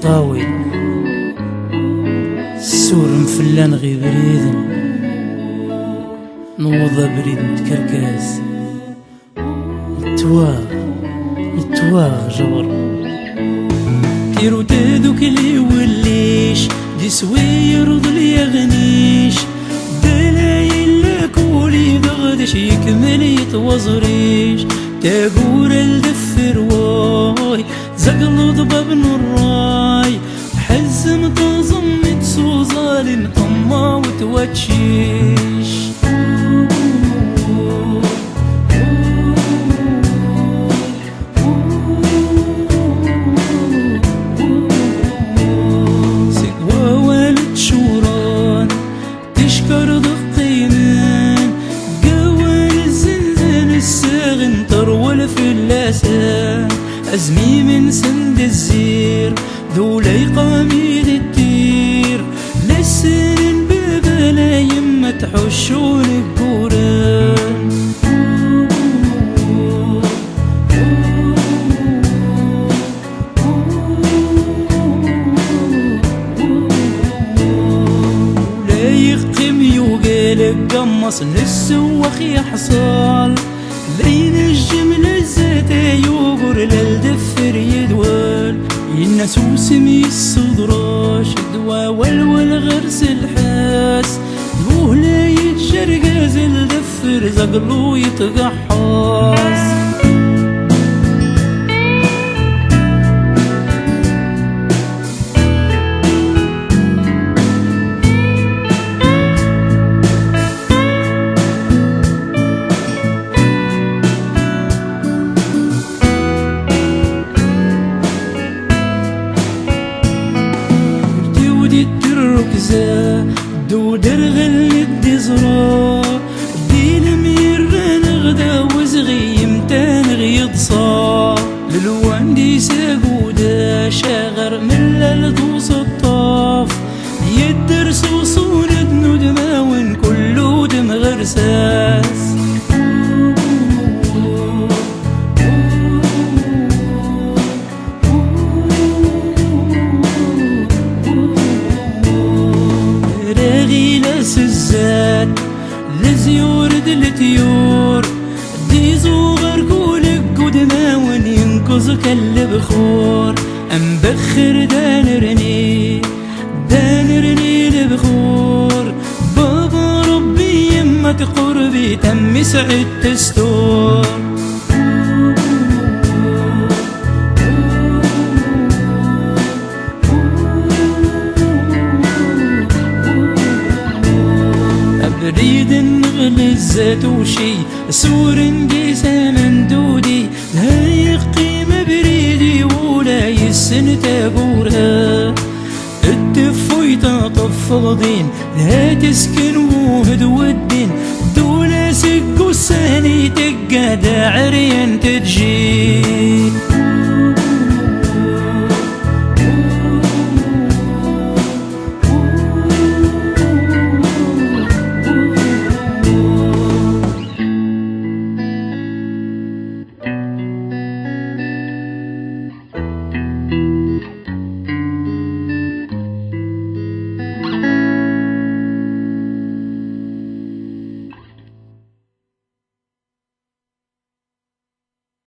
طاوي السور مفلان غي بريد نوضة بريد متكركاز متواغ جبر كيرو تادوك اللي يوليش دي سوير ظل يغنيش دلايل لكولي بغدش يكمل يتوزريش تاقور الدفر واي زقل ضباب الراي حزم تظمت سوزال طما وتوتشيش سقوى والد شوران تشكر ضقينان قوال الزنزان الساغن ترول في اللسان أزمي من سند الزير ذولي قاميد التير لسن ببلا يما تحشون القران ولا يقيم يوقالك قمص نسوخ يحصل لين الجملة زاتا يوقر للدفر يدوال ينسوس الصدراش دوا والغرس الحاس دوه لا يتشرقاز الدفر زقلو يتقحاس دو درغل الدزرا دي المير نغدا وزغي متان غيض صا للوان دي ساقودا شاغر من للدوس الطاف يدرسو صورد ندماون كلو دم غرساس الزاد لزيور دلتيور دي زوغر كولك قدماون ينقذك البخور أم بخر دانرني البخور بابا ربي يما تقربي تم سعد تستور بريد نغل الزاتوشي سور جيسان دودي هاي قيمة بريدي ولا يسن تابورها التفويتا طفضين لا تسكن وهد والدين دولا سقو الساني تقاد عريان تجي